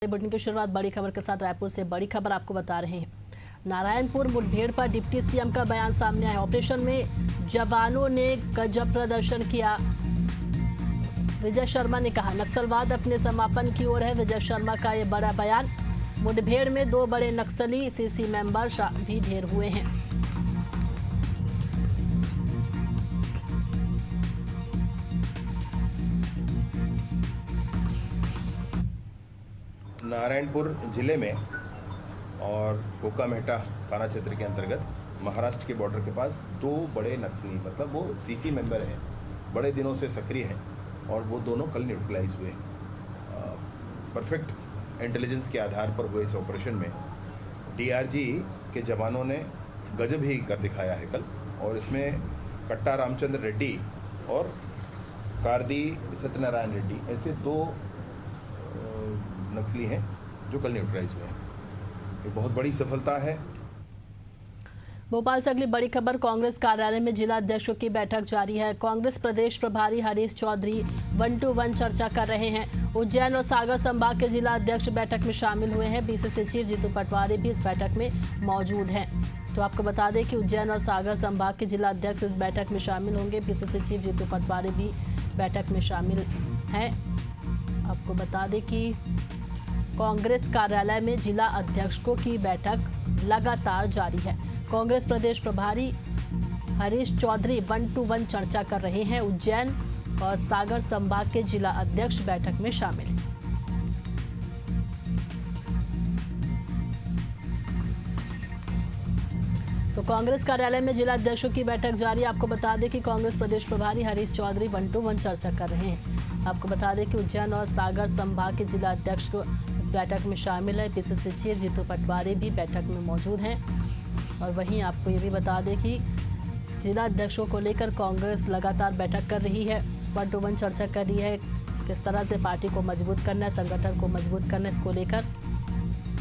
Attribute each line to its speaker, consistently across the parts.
Speaker 1: Bulletin की शुरुआत बड़ी खबर के साथ रायपुर से बड़ी खबर आपको बता रहे हैं। नारायणपुर मुठभेड़ पर डिप्टी सीएम का बयान सामने आया। ऑपरेशन में जवानों ने गजब प्रदर्शन किया। विजय शर्मा ने कहा नक्सलवाद अपने समापन की ओर है। विजय शर्मा का ये बड़ा बयान। मुठभेड़ में 2 बड़े नक्सली सीसी मेंबर भी ढेर हुए हैं।
Speaker 2: नारायणपुर जिले में और कोकामेटा थाना क्षेत्र के अंतर्गत महाराष्ट्र के बॉर्डर के पास 2 बड़े नक्सली, मतलब वो सीसी मेंबर हैं, बड़े दिनों से सक्रिय हैं और वो दोनों कल न्यूट्रलाइज हुए। परफेक्ट इंटेलिजेंस के आधार पर हुए इस ऑपरेशन में डीआरजी के जवानों ने गजब ही कर दिखाया है कल। और इसमें कट्टा रामचंद्र रेड्डी और कार्दी सत्यनारायण रेड्डी ऐसे 2 नक्सली हैं जो कल न्यूट्रलाइज हुए हैं। ये बहुत बड़ी सफलता है।
Speaker 1: भोपाल से अगली बड़ी खबर। कांग्रेस कार्यालय में जिला अध्यक्षों की बैठक जारी है। कांग्रेस प्रदेश प्रभारी हरीश चौधरी 1-to-1 चर्चा कर रहे हैं। उज्जैन और सागर संभाग के जिला अध्यक्ष बैठक में शामिल हुए हैं। बीसीसी चीफ जीतू पटवारी भी इस बैठक में मौजूद हैं। तो आपको बता दें कि उज्जैन और सागर संभाग के जिला अध्यक्ष इस बैठक में शामिल होंगे। बीसीसी चीफ जीतू पटवारी भी बैठक में शामिल हैं। आपको बता दें कि कांग्रेस कार्यालय में जिला अध्यक्षों की बैठक लगातार जारी है। कांग्रेस प्रदेश प्रभारी हरीश चौधरी 1-to-1 चर्चा कर रहे हैं। उज्जैन और सागर संभाग के जिला अध्यक्ष बैठक में शामिल हैं। तो कांग्रेस कार्यालय में जिला अध्यक्षों की बैठक जारी। आपको बता दें कि कांग्रेस प्रदेश प्रभारी हरीश चौधरी 1-to-1 चर्चा कर रहे हैं। आपको बता दें कि उज्जैन और सागर संभाग के जिला अध्यक्ष इस बैठक में शामिल है। पीसीसी चीफ जीतू पटवारी भी बैठक में मौजूद हैं। और वहीं आपको ये भी बता दें कि जिला अध्यक्षों को लेकर कांग्रेस लगातार बैठक कर रही है, 1-to-1 चर्चा कर रही है। किस तरह से पार्टी को मजबूत करना है, संगठन को मजबूत करना है, इसको लेकर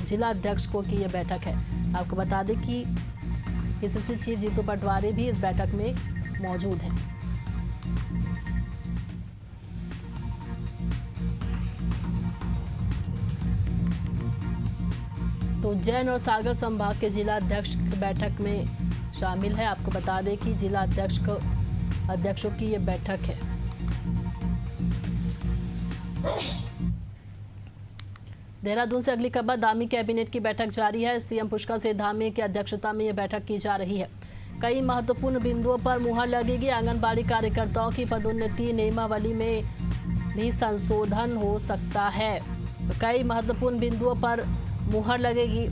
Speaker 1: जिला अध्यक्षों की ये बैठक है। आपको बता दें कि पीसीसी चीफ जीतू पटवारी भी इस बैठक में मौजूद हैं। तो उज्जैन और सागर संभाग के जिला अध्यक्ष बैठक में शामिल है। आपको बता दें कि जिला अध्यक्षों की ये बैठक है। देहरादून से अगली खबर। धामी कैबिनेट की बैठक जारी है। सीएम पुष्कर सिंह धामी की अध्यक्षता में यह बैठक की जा रही है। कई महत्वपूर्ण बिंदुओं पर मुहर लगेगी। आंगनबाड़ी कार्यकर्ताओं की पदोन्नति नियमावली में भी संशोधन हो सकता है। कई महत्वपूर्ण बिंदुओं पर मुहर लगेगी।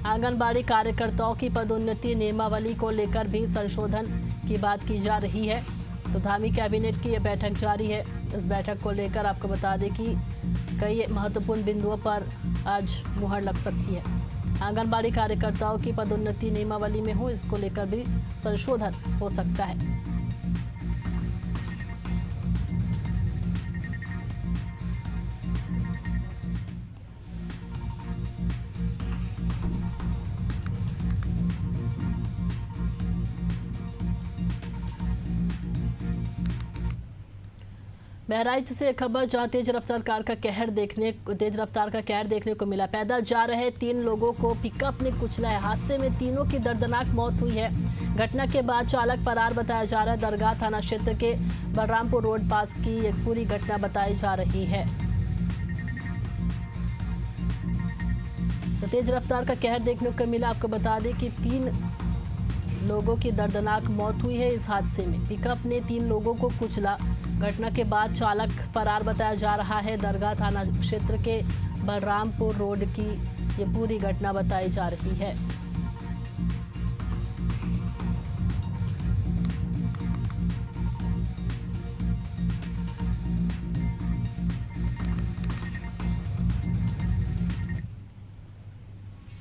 Speaker 1: आंगनबाड़ी कार्यकर्ताओं की पदोन्नति नियमावली को लेकर भी संशोधन की बात की जा रही है। तो धामी कैबिनेट की यह बैठक जारी है। इस बैठक को लेकर आपको बता दें कि कई महत्वपूर्ण बिंदुओं पर आज मुहर लग सकती है। आंगनबाड़ी कार्यकर्ताओं की पदोन्नति नियमावली में हो, इसको लेकर भी संशोधन हो सकता है। बहराइच से खबर, जहां तेज रफ्तार का कहर देखने को मिला। पैदल जा रहे 3 लोगों को पिकअप ने कुचला है। हादसे में तीनों की दर्दनाक मौत हुई है। घटना के बाद चालक फरार बताया जा रहा है। दरगाह थाना क्षेत्र के बलरामपुर रोड पास की ये पूरी घटना बताई जा रही है। तो तेज रफ्तार का कहर देखने को मिला। आपको बता दें कि 3 लोगों की दर्दनाक मौत हुई है इस हादसे में। पिकअप ने 3 लोगों को कुचला। घटना के बाद चालक फरार बताया जा रहा है। दरगाह थाना क्षेत्र के बलरामपुर रोड की ये पूरी घटना बताई जा रही है।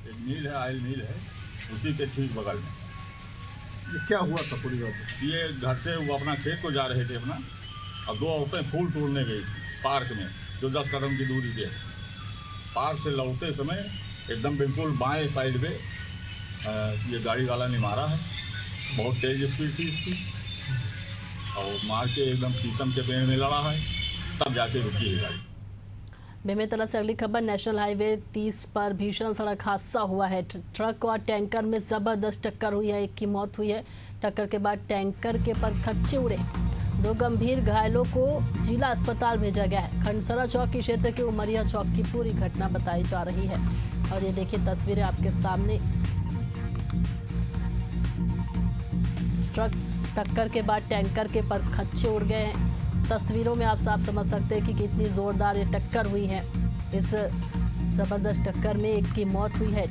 Speaker 3: एक मिल है, ऑयल मिल है, उसी के ठीक बगल में।
Speaker 4: ये क्या हुआ था पूरी बात?
Speaker 3: ये घर से वो अपना खेत को जा रहे थे अपना, और 2 औरतें फूल तोड़ने गई थी पार्क में, जो 10 कदम की दूरी पे। पार्क से लौटते समय एकदम बिल्कुल बाएं साइड पे ये गाड़ी वाला ने मारा है। बहुत तेज स्पीड थी इसकी, और मार के एकदम शीशम के पेड़ में लड़ा है, तब जाके रुकी है गाड़ी।
Speaker 1: बेमेतरा से अगली खबर, नेशनल हाईवे 30 पर भीषण सड़क हादसा हुआ है। ट्रक और टैंकर में जबरदस्त टक्कर हुई है, एक की मौत हुई है। टक्कर के बाद टैंकर के परखच्चे उड़े। 2 गंभीर घायलों को जिला अस्पताल भेजा गया है। खंडसरा चौक के क्षेत्र के उमरिया चौक की पूरी घटना बताई जा रही है। और ये देखिए तस्वीरें आपके सामने। ट्रक टक्कर के बाद टैंकर के परखच्चे उड़ गए हैं। तस्वीरों में आप साफ समझ सकते हैं कि कितनी जोरदार ये टक्कर हुई है। इस जबरदस्त टक्कर में एक की मौत हुई है,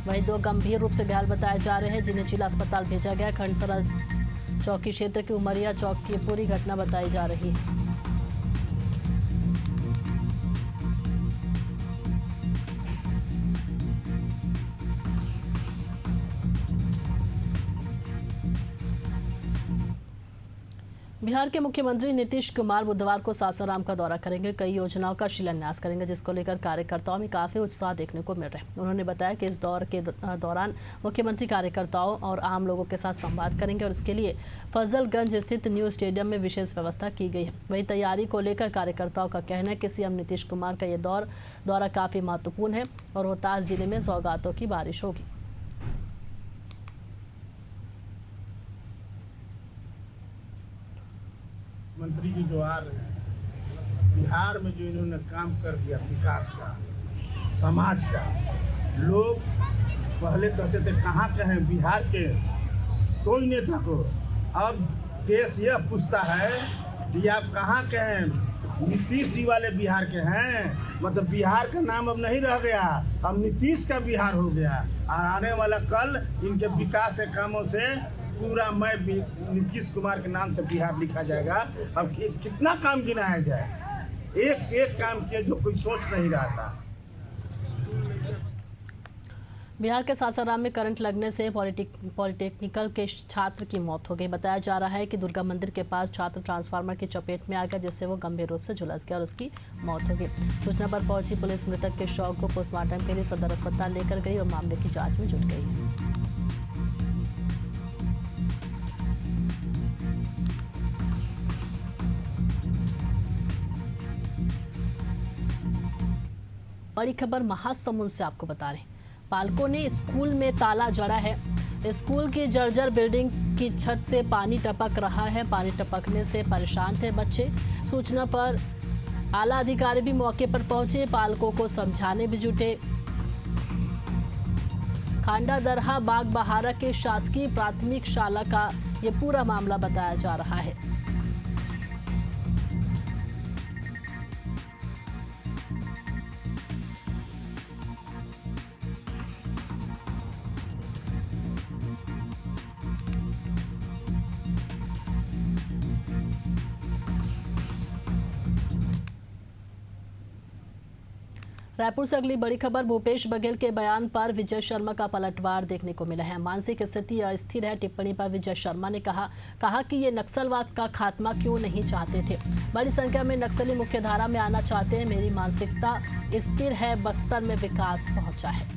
Speaker 1: वहीं 2 गंभीर रूप से घायल बताए जा रहे हैं, जिन्हें जिला अस्पताल भेजा गया। खंडसरा चौकी क्षेत्र के उमरिया चौक की पूरी घटना बताई जा रही है। बिहार के मुख्यमंत्री नीतीश कुमार बुधवार को सासाराम का दौरा करेंगे। कई योजनाओं का शिलान्यास करेंगे, जिसको लेकर कार्यकर्ताओं में काफी उत्साह देखने को मिल रहा है। उन्होंने बताया कि इस दौर के दौरान मुख्यमंत्री कार्यकर्ताओं और आम लोगों के साथ संवाद करेंगे और इसके लिए फजलगंज स्थित न्यू स्टेडियम में विशेष व्यवस्था की गई है। वहीं तैयारी को लेकर कार्यकर्ताओं का कहना है कि सीएम नीतीश कुमार का ये दौरा काफी महत्वपूर्ण है और रोहतास जिले में सौगातों की बारिश होगी।
Speaker 5: मंत्री जी जो आ रहे हैं, बिहार में जो इन्होंने काम कर दिया विकास का, समाज का, लोग पहले कहते थे कहाँ के हैं बिहार के कोई नेता को, अब देश यह पूछता है कि आप कहाँ के हैं, नीतीश जी वाले बिहार के हैं। मतलब बिहार का नाम अब नहीं रह गया, अब नीतीश का बिहार हो गया। और आने वाला कल इनके विकास के कामों से पूरा मैं नीतीश कुमार के नाम से बिहार लिखा जाएगा। अब कितना काम गिनाया जाए, एक से एक काम किए जो कोई सोच नहीं रहा था।
Speaker 1: बिहार के सासाराम में करंट लगने से पॉलिटेक्निकल के छात्र की मौत हो गई। बताया जा रहा है कि दुर्गा मंदिर के पास छात्र ट्रांसफार्मर की चपेट में आ गया, जिससे वो गंभीर रूप से झुलस गया और उसकी मौत हो गई। सूचना पर पहुंची पुलिस मृतक के शव को पोस्टमार्टम के लिए सदर अस्पताल लेकर गई और मामले की जाँच में जुट गई है। बड़ी खबर महासमुंद से आपको बता रहे हैं, पालकों ने स्कूल में ताला जड़ा है। स्कूल की जर्जर बिल्डिंग की छत से पानी टपक रहा है। पानी टपकने से परेशान थे बच्चे। सूचना पर आला अधिकारी भी मौके पर पहुंचे, पालकों को समझाने भी जुटे। खांडा दरहा बाग बहारा के शासकीय प्राथमिक शाला का ये पूरा मामला बताया जा रहा है। रायपुर से अगली बड़ी खबर, भूपेश बघेल के बयान पर विजय शर्मा का पलटवार देखने को मिला है। मानसिक स्थिति अस्थिर है टिप्पणी पर विजय शर्मा ने कहा कि ये नक्सलवाद का खात्मा क्यों नहीं चाहते थे। बड़ी संख्या में नक्सली मुख्यधारा में आना चाहते हैं। मेरी मानसिकता स्थिर है, बस्तर में विकास पहुंचा है।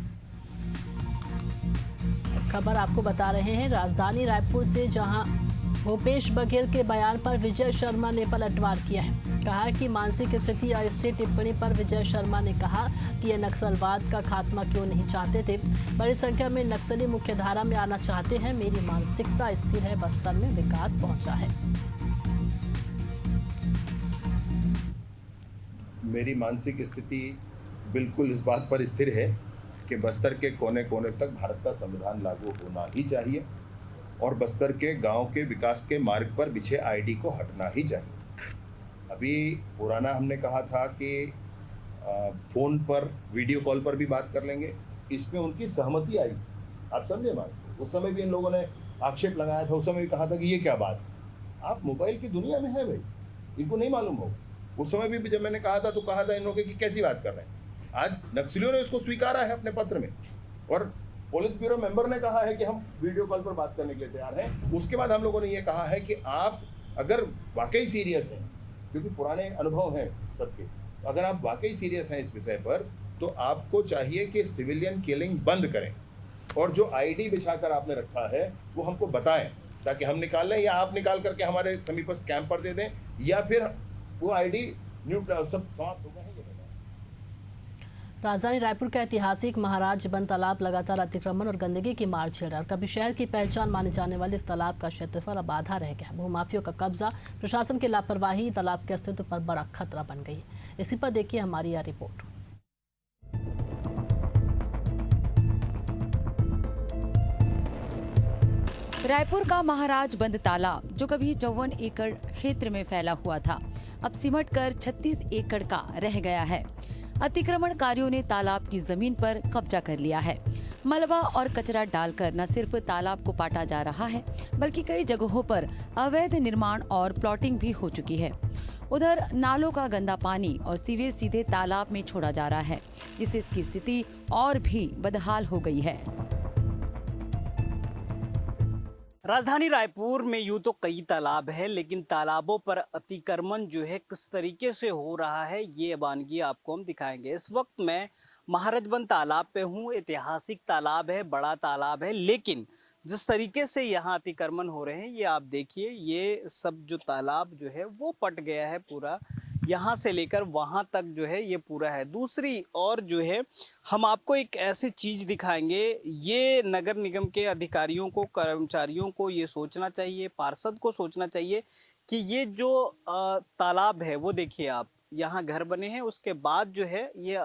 Speaker 1: खबर आपको बता रहे हैं राजधानी रायपुर से, जहां भूपेश बघेल के बयान पर विजय शर्मा ने पलटवार किया है। कहा कि मानसिक स्थिति अस्थिर टिप्पणी पर विजय शर्मा ने कहा कि ये नक्सलवाद का खात्मा क्यों नहीं चाहते थे। बड़ी संख्या में नक्सली मुख्यधारा में आना चाहते हैं। मेरी मानसिकता स्थिर है, बस्तर में विकास पहुंचा है।
Speaker 2: मेरी मानसिक स्थिति बिल्कुल इस बात पर स्थिर है कि बस्तर के कोने कोने तक भारत का संविधान लागू होना ही चाहिए और बस्तर के गांव के विकास के मार्ग पर बिछे आईडी को हटना ही चाहिए। अभी पुराना हमने कहा था कि फ़ोन पर वीडियो कॉल पर भी बात कर लेंगे, इसमें उनकी सहमति आई। आप समझे बात? उस समय भी इन लोगों ने आक्षेप लगाया था, उस समय भी कहा था कि ये क्या बात है। आप मोबाइल की दुनिया में है भाई, इनको नहीं मालूम हो। उस समय भी जब मैंने कहा था तो कहा था इन लोगों की कैसी बात कर रहे हैं। आज नक्सलियों ने उसको स्वीकारा है अपने पत्र में और पुलिस ब्यूरो मेंबर ने कहा है कि हम वीडियो कॉल पर बात करने के लिए तैयार हैं। उसके बाद हम लोगों ने ये कहा है कि आप अगर वाकई सीरियस हैं, क्योंकि पुराने अनुभव हैं सबके, अगर आप वाकई सीरियस हैं इस विषय पर तो आपको चाहिए कि सिविलियन किलिंग बंद करें और जो आईडी बिछाकर आपने रखा है वो हमको बताएं ताकि हम निकाल लें, या आप निकाल करके हमारे समीपस्थ कैंप पर दे दें, या फिर वो आईडी सब समाप्त हो गए हैं ये बताएं।
Speaker 1: राजधानी रायपुर का ऐतिहासिक महाराज बंद तालाब लगातार अतिक्रमण और गंदगी की मार झेल रहा है। कभी शहर की पहचान माने जाने वाले इस तालाब का क्षेत्रफल अब आधा रह गया। भूमाफियों का कब्जा, प्रशासन की लापरवाही तालाब के अस्तित्व पर बड़ा खतरा बन गई है। इसी पर देखिए हमारी यह रिपोर्ट।
Speaker 6: रायपुर का महाराज बंद तालाब, जो कभी 54 एकड़ क्षेत्र में फैला हुआ था, अब सिमटकर 36 एकड़ का रह गया है। अतिक्रमणकारियों ने तालाब की जमीन पर कब्जा कर लिया है। मलबा और कचरा डालकर न सिर्फ तालाब को पाटा जा रहा है, बल्कि कई जगहों पर अवैध निर्माण और प्लॉटिंग भी हो चुकी है। उधर नालों का गंदा पानी और सीवेज सीधे तालाब में छोड़ा जा रहा है, जिससे इसकी स्थिति और भी बदहाल हो गई है।
Speaker 7: राजधानी रायपुर में यूं तो कई तालाब है, लेकिन तालाबों पर अतिक्रमण जो है किस तरीके से हो रहा है, ये वानगी आपको हम दिखाएंगे। इस वक्त मैं महाराजबंद तालाब पे हूँ। ऐतिहासिक तालाब है, बड़ा तालाब है, लेकिन जिस तरीके से यहाँ अतिक्रमण हो रहे हैं, ये आप देखिए, ये सब जो तालाब जो है वो पट गया है पूरा। यहाँ से लेकर वहाँ तक जो है ये पूरा है। दूसरी और जो है हम आपको एक ऐसी चीज़ दिखाएंगे, ये नगर निगम के अधिकारियों को, कर्मचारियों को ये सोचना चाहिए, पार्षद को सोचना चाहिए कि ये जो तालाब है वो देखिए आप, यहाँ घर बने हैं, उसके बाद जो है ये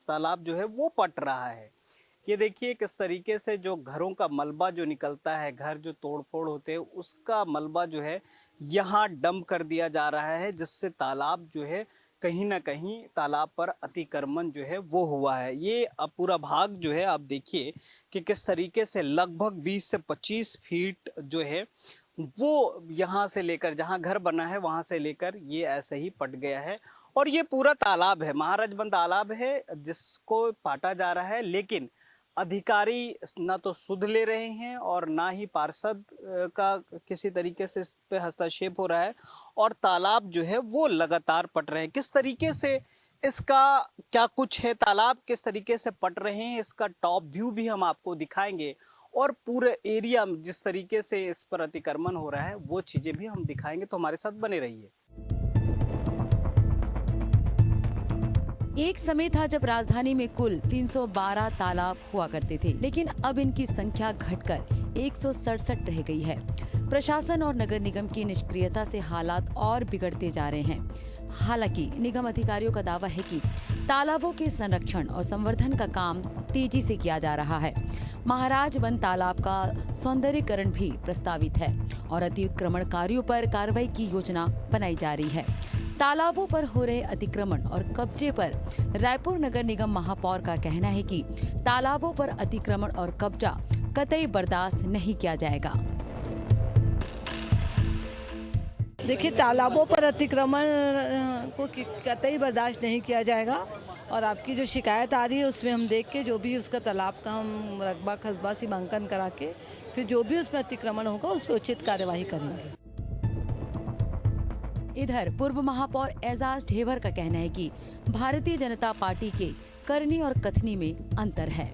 Speaker 7: तालाब जो है वो पट रहा है। ये देखिए किस तरीके से जो घरों का मलबा जो निकलता है, घर जो तोड़फोड़ होते हैं, उसका मलबा जो है यहाँ डंप कर दिया जा रहा है, जिससे तालाब जो है कहीं ना कहीं तालाब पर अतिक्रमण जो है वो हुआ है। ये पूरा भाग जो है आप देखिए कि किस तरीके से लगभग 20 से 25 फीट जो है वो यहाँ से लेकर जहाँ घर बना है वहाँ से लेकर ये ऐसे ही पट गया है। और ये पूरा तालाब है, महाराजबंद तालाब है, जिसको पाटा जा रहा है, लेकिन अधिकारी ना तो सुध ले रहे हैं और ना ही पार्षद का किसी तरीके से इस पे हस्तक्षेप हो रहा है, और तालाब जो है वो लगातार पट रहे हैं। किस तरीके से इसका क्या कुछ है, तालाब किस तरीके से पट रहे हैं, इसका टॉप व्यू भी हम आपको दिखाएंगे, और पूरे एरिया में जिस तरीके से इस पर अतिक्रमण हो रहा है वो चीजें भी हम दिखाएंगे। तो हमारे साथ बने रहिए।
Speaker 6: एक समय था जब राजधानी में कुल 312 तालाब हुआ करते थे, लेकिन अब इनकी संख्या घटकर 167 रह गई है। प्रशासन और नगर निगम की निष्क्रियता से हालात और बिगड़ते जा रहे हैं। हालांकि निगम अधिकारियों का दावा है कि तालाबों के संरक्षण और संवर्धन का काम तेजी से किया जा रहा है। महाराजबंद तालाब का सौंदर्यीकरण भी प्रस्तावित है और अतिक्रमणकारियों पर कार्रवाई की योजना बनाई जा रही है। तालाबों पर हो रहे अतिक्रमण और कब्जे पर रायपुर नगर निगम महापौर का कहना है कि तालाबों पर अतिक्रमण और कब्जा कतई बर्दाश्त नहीं किया जाएगा।
Speaker 8: देखिए, तालाबों पर अतिक्रमण को कतई बर्दाश्त नहीं किया जाएगा, और आपकी जो शिकायत आ रही है उसमें हम देख के जो भी उसका तालाब का हम रकबा खसबा सीमांकन करा के फिर जो भी उसमें अतिक्रमण होगा उस पर उचित कार्यवाही करेंगे।
Speaker 6: इधर पूर्व महापौर एजाज ढेबर का कहना है कि भारतीय जनता पार्टी के करनी और कथनी में अंतर है।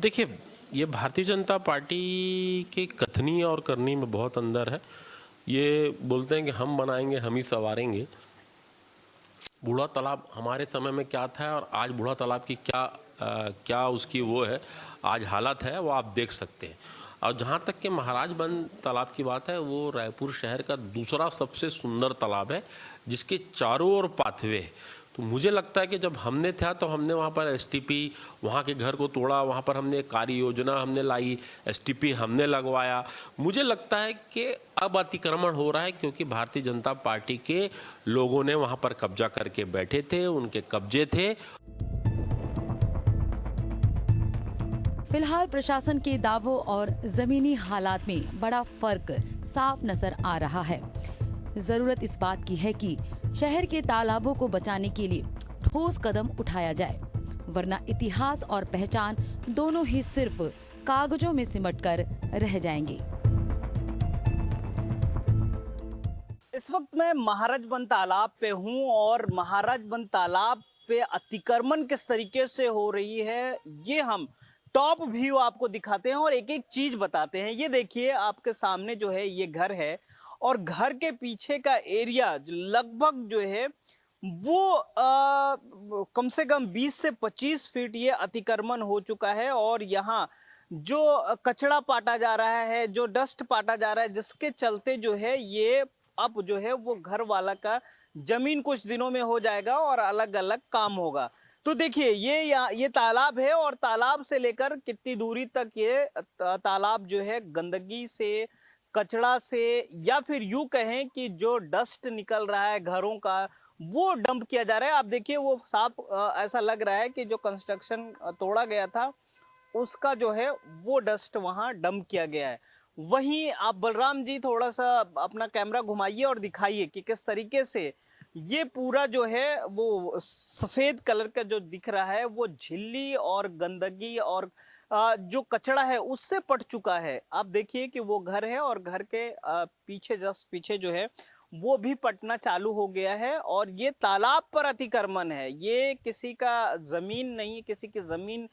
Speaker 9: देखिए, ये भारतीय जनता पार्टी के कथनी और करनी में बहुत अंदर है। ये बोलते हैं कि हम बनाएंगे, हम ही संवारेंगे। बूढ़ा तालाब हमारे समय में क्या था और आज बूढ़ा तालाब की क्या उसकी वो है, आज हालत है, वो आप देख सकते हैं। और जहाँ तक कि महाराजबंद तालाब की बात है, वो रायपुर शहर का दूसरा सबसे सुंदर तालाब है, जिसके चारों ओर पाथवे है। तो मुझे लगता है कि जब हमने था तो हमने वहाँ पर एसटीपी, वहाँ के घर को तोड़ा, वहाँ पर हमने कार्य योजना हमने लाई, एसटीपी हमने लगवाया। मुझे लगता है कि अब अतिक्रमण हो रहा है क्योंकि भारतीय जनता पार्टी के लोगों ने वहाँ पर कब्जा करके बैठे थे, उनके कब्जे थे।
Speaker 6: फिलहाल प्रशासन के दावों और जमीनी हालात में बड़ा फर्क साफ नजर आ रहा है। जरूरत इस बात की है कि शहर के तालाबों को बचाने के लिए ठोस कदम उठाया जाए, वरना इतिहास और पहचान दोनों ही सिर्फ कागजों में सिमटकर रह जाएंगे।
Speaker 7: इस वक्त मैं महाराजबंद तालाब पे हूँ, और महाराजबंद तालाब पे अतिक्रमण किस तरीके से हो रही है ये हम टॉप व्यू आपको दिखाते हैं और एक एक चीज बताते हैं। ये देखिए, आपके सामने जो है ये घर है, और घर के पीछे का एरिया लगभग जो है वो कम से कम 20 से 25 फीट ये अतिक्रमण हो चुका है और यहाँ जो कचरा पाटा जा रहा है, जो डस्ट पाटा जा रहा है, जिसके चलते जो है ये अब जो है वो घर वाला का जमीन कुछ दिनों में हो जाएगा और अलग अलग काम होगा। तो देखिए ये तालाब है और तालाब से लेकर कितनी दूरी तक ये तालाब जो है गंदगी से, कचरा से, या फिर यूं कहें कि जो डस्ट निकल रहा है घरों का वो डंप किया जा रहा है। आप देखिए वो साफ ऐसा लग रहा है कि जो कंस्ट्रक्शन तोड़ा गया था उसका जो है वो डस्ट वहां डंप किया गया है। वहीं आप बलराम जी थोड़ा सा अपना कैमरा घुमाइए और दिखाइए कि किस तरीके से ये पूरा जो है वो सफेद कलर का जो दिख रहा है वो झिल्ली और गंदगी और जो कचरा है उससे पट चुका है। आप देखिए कि वो घर है और घर के पीछे जस्ट पीछे जो है वो भी पटना चालू हो गया है और ये तालाब पर अतिक्रमण है। ये किसी का जमीन नहीं, किसी की जमीन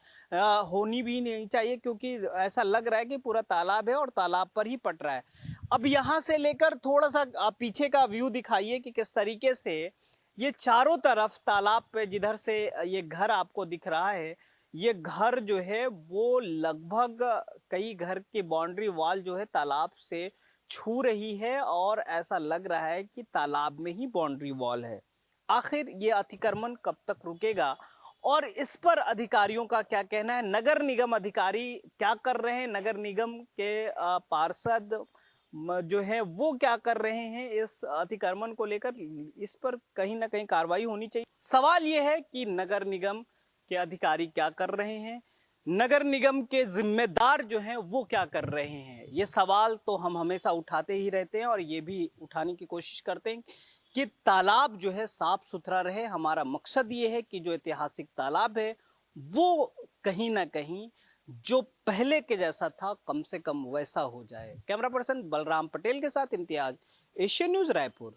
Speaker 7: होनी भी नहीं चाहिए क्योंकि ऐसा लग रहा है कि पूरा तालाब है और तालाब पर ही पट रहा है। अब यहाँ से लेकर थोड़ा सा आप पीछे का व्यू दिखाइए कि किस तरीके से ये चारों तरफ तालाब पे जिधर से ये घर आपको दिख रहा है, ये घर जो है वो लगभग कई घर की बाउंड्री वॉल जो है तालाब से छू रही है और ऐसा लग रहा है कि तालाब में ही बाउंड्री वॉल है। आखिर ये अतिक्रमण कब तक रुकेगा और इस पर अधिकारियों का क्या कहना है, नगर निगम अधिकारी क्या कर रहे हैं, नगर निगम के पार्षद जो है वो क्या कर रहे हैं इस अतिक्रमण को लेकर, इस पर कहीं ना कहीं कार्रवाई होनी चाहिए। सवाल ये है कि नगर निगम के अधिकारी क्या कर रहे हैं, नगर निगम के जिम्मेदार जो हैं वो क्या कर रहे हैं। ये सवाल तो हम हमेशा उठाते ही रहते हैं और ये भी उठाने की कोशिश करते हैं कि तालाब जो है साफ सुथरा रहे। हमारा मकसद ये है कि जो ऐतिहासिक तालाब है वो कहीं ना कहीं जो पहले के जैसा था कम से कम वैसा हो जाए। कैमरा पर्सन बलराम पटेल के साथ इम्तियाज, एशियन न्यूज रायपुर।